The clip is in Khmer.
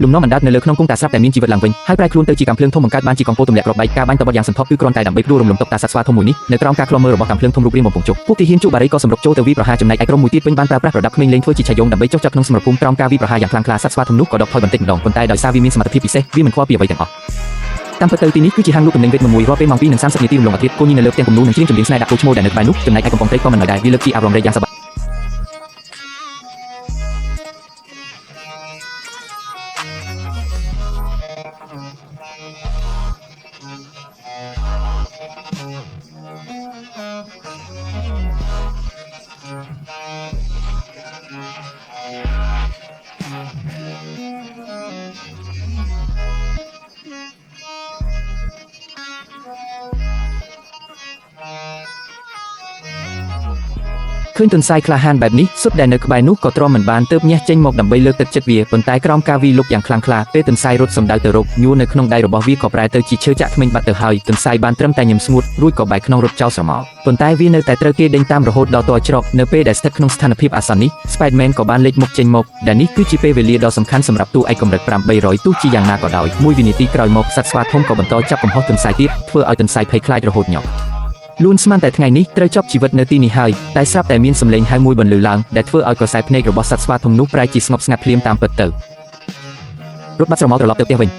លំនាំអណ្ដាតនៅលើក្នុងគង់តាស្រាប់តែមានជីវិតឡើងវិញហើយប្រែខ្លួនទៅជាកាំភ្លើងធំបង្កើតបានជាកងពោទម្លាក់គ្រាប់បែកការបាញ់តបយ៉ាងសន្ធប់គឺគ្រាន់តែដើម្បីព្រួយរំលំតុកតាសត្វស្វាធំមួយនេះនៅក្រោមការឃ្លាំមើលរបស់កាំភ្លើងធំរូបរាងបំពង់ជោគពួកទាហានជក់បារីក៏សម្រុកចូលទៅវាយប្រហារចំណែកឯក្រុមមួយទៀតវិញបានប្រើប្រាស់ប្រដាប់ក្មេងលេងធ្វើជាឆាយងដើម្បីចុះចាក់ក្នុងសមរភូមិក្រោមការវាយប្រហារយ៉ាងខ្លាំងក្លាសត្វស្វាធំនោះក៏ដកថយបន្តិចម្ដងប៉ុន្តែដោយសារវាមានសមត្ថភាពពិសេសវាមិនខ្វល់ពីអ្វីទាំងអស់តាមពិតទៅទីនេះគឺជាហាងលក់ទំនិញវេទមួយរាល់ពេលម៉ោង 2:30 នាទីរំលងអាទិត្យគោញីនៅលើផ្ទាំងគំនូរនិងច្រៀងចម្រៀងស្នេហ៍ដាក់គោឈ្មោះដែលនៅក្បែរនោះចំណែកឯកំប៉ុងព្រៃក៏មិននៅដែរវាលើកទីអារម្មណ៍រែកយ៉ាងសប្បាយឃើញទន្សាយក្លាហានបែបនេះសុទ្ធដែលនៅក្បែរនោះក៏ទ្រាំមិនបានទើបញ៉ាស់ចេញមកដើម្បីលើកទឹកចិត្តវាប៉ុន្តែក្រោមការវាយលុកយ៉ាងខ្លាំងក្លាពេលទន្សាយរត់សំដៅទៅរកញួរនៅក្នុងដៃរបស់វាក៏ប្រែទៅជាឈើចាក់ធ្មេញបាត់ទៅហើយទន្សាយបានត្រឹមតែញឹមស្ងួតរួចក៏បែកក្នុងរត់ចោលស្រមោលប៉ុន្តែវានៅតែត្រូវគេដេញតាមរហូតដល់ទាល់ច្រកនៅពេលដែលស្ថិតក្នុងស្ថានភាពអាសន្ននេះ Spider-Man ក៏បានលេចមុខចេញមកដែលនេះគឺជាពេលវេលាដ៏សំខាន់សម្រាប់តួឯកកម្រិត800ទោះជាយ៉ាងណាក៏ដោយមួយវិនាទីក្រោយមកសត្វស្វាធំក៏បន្តចាប់កំហុសទន្សាយទៀតធ្វើឲ្យទន្សាយភ័យខ្លាចរហូតញាប់លួនស្មានតែថ្ងៃនេះត្រូវចប់ជីវិតនៅទីនេះហើយតែស្រាប់តែមានសម្លេងហៅមួយបន្លឺឡើងដែលធ្វើឲ្យក្រសែភ្នែករបស់សត្វស្វាធំនោះប្រែជាស្ងប់ស្ងាត់ភ្លាមតាមពិតទៅរត់បាត់ស្រមោលត្រឡប់ទៅផ្ទះវិញ